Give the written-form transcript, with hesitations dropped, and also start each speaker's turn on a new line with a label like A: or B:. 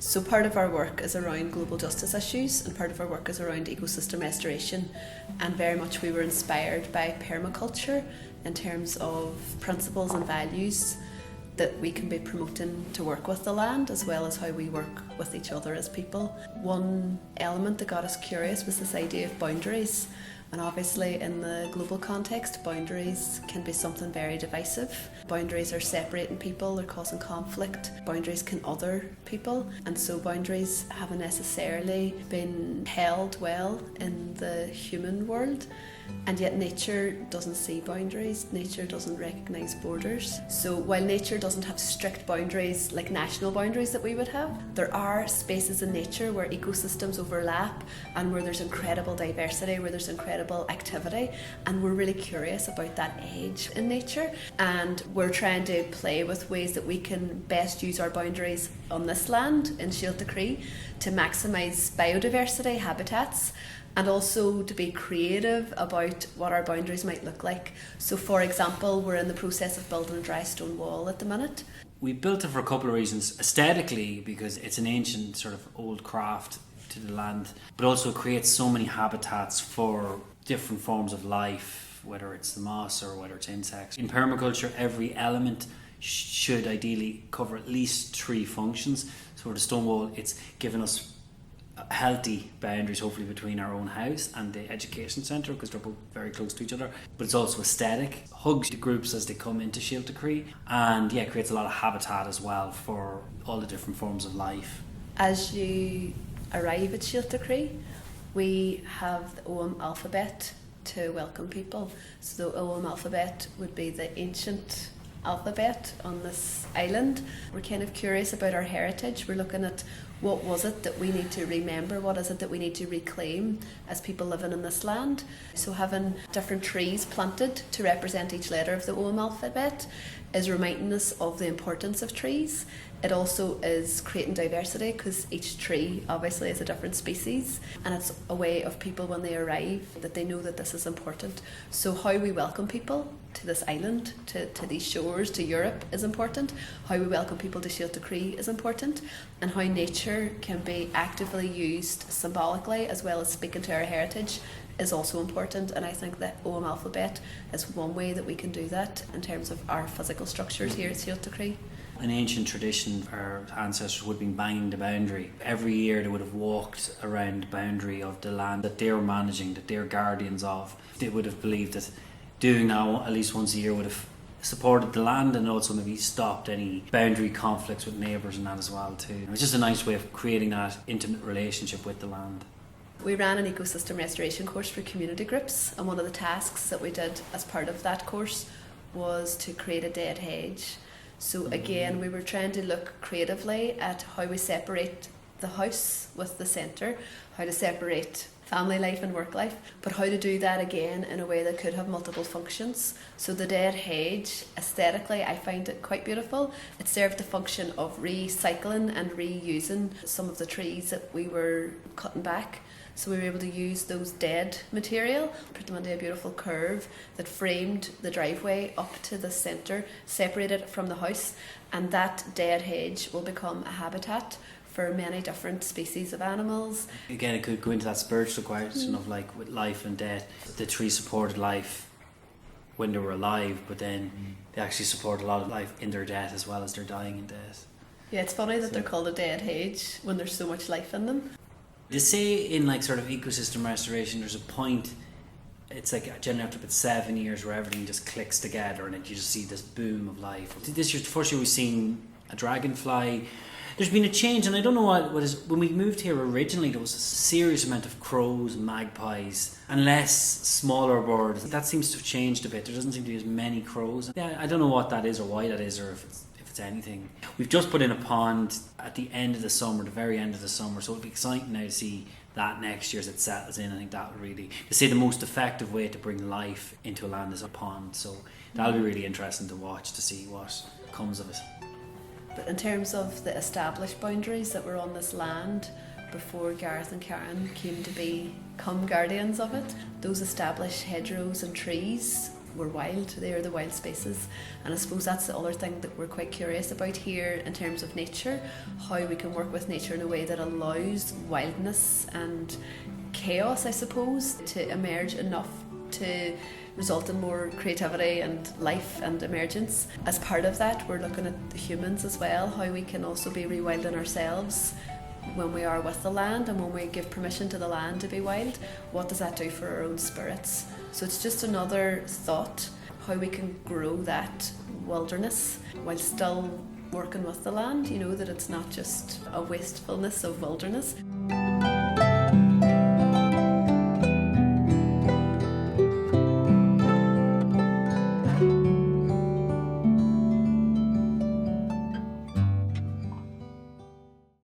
A: So part of our work is around global justice issues and part of our work is around ecosystem restoration, and very much we were inspired by permaculture in terms of principles and values that we can be promoting to work with the land as well as how we work with each other as people. One element that got us curious was this idea of boundaries. And obviously in the global context, boundaries can be something very divisive. Boundaries are separating people, they're causing conflict. Boundaries can other people, and so boundaries haven't necessarily been held well in the human world. And yet nature doesn't see boundaries, nature doesn't recognise borders. So while nature doesn't have strict boundaries like national boundaries that we would have, there are spaces in nature where ecosystems overlap and where there's incredible diversity, where there's incredible activity, and we're really curious about that edge in nature. And we're trying to play with ways that we can best use our boundaries on this land in Síolta Chroí to maximise biodiversity, habitats, and also to be creative about what our boundaries might look like. So for example, we're in the process of building a dry stone wall at the minute.
B: We built it for a couple of reasons. Aesthetically, because it's an ancient sort of old craft to the land, but also it creates so many habitats for different forms of life, whether it's the moss or whether it's insects. In permaculture, every element should ideally cover at least 3 functions. So for the stone wall, it's given us healthy boundaries hopefully between our own house and the education centre, because they're both very close to each other, but it's also aesthetic, hugs the groups as they come into Síolta Chroí, and creates a lot of habitat as well for all the different forms of life.
A: As you arrive at Síolta Chroí, we have the OM alphabet to welcome people. So the OM alphabet would be the ancient alphabet on this island. We're kind of curious about our heritage. We're looking at what was it that we need to remember, what is it that we need to reclaim as people living in this land. So having different trees planted to represent each letter of the OM alphabet is reminding us of the importance of trees. It also is creating diversity because each tree obviously is a different species, and it's a way of people when they arrive that they know that this is important. So how we welcome people to this island, to these shores, to Europe is important. How we welcome people to Síolta Chroí is important, and how nature can be actively used symbolically as well as speaking to our heritage is also important. And I think that OM alphabet is one way that we can do that in terms of our physical structures here at Síolta Chroí.
B: An ancient tradition, our ancestors would have been banging the boundary. Every year they would have walked around the boundary of the land that they were managing, that they're guardians of. They would have believed that doing that at least once a year would have supported the land and also maybe stopped any boundary conflicts with neighbours and that as well too. It's just a nice way of creating that intimate relationship with the land.
A: We ran an ecosystem restoration course for community groups, and one of the tasks that we did as part of that course was to create a dead hedge. So again, we were trying to look creatively at how we separate the house with the centre, how to separate family life and work life, but how to do that again in a way that could have multiple functions. So the dead hedge, aesthetically, I find it quite beautiful. It served the function of recycling and reusing some of the trees that we were cutting back. So we were able to use those dead material, put them into a beautiful curve that framed the driveway up to the centre, separated it from the house, and that dead hedge will become a habitat for many different species of animals.
B: Again, it could go into that spiritual question of like with life and death. The trees supported life when they were alive, but then they actually support a lot of life in their death as well as they're dying in death.
A: Yeah, it's funny that they're called a dead hedge when there's so much life in them.
B: They say in like sort of ecosystem restoration there's a point, it's like generally after about 7 years where everything just clicks together and you just see this boom of life. This year, the first year we've seen a dragonfly. There's been a change, and I don't know what is. When we moved here originally, there was a serious amount of crows and magpies and less smaller birds. That seems to have changed a bit. There doesn't seem to be as many crows. Yeah, I don't know what that is or why that is, or if it's anything. We've just put in a pond at the end of the summer, the very end of the summer, so it'll be exciting now to see that next year as it settles in. I think that would really, they say the most effective way to bring life into a land is a pond, so that'll be really interesting to watch to see what comes of it.
A: But in terms of the established boundaries that were on this land before Gareth and Karen came to become guardians of it, those established hedgerows and trees we're wild. They are the wild spaces. And I suppose that's the other thing that we're quite curious about here in terms of nature, how we can work with nature in a way that allows wildness and chaos, I suppose, to emerge enough to result in more creativity and life and emergence. As part of that, we're looking at the humans as well, how we can also be rewilding ourselves when we are with the land, and when we give permission to the land to be wild, what does that do for our own spirits? So it's just another thought, how we can grow that wilderness while still working with the land, you know, that it's not just a wastefulness of wilderness.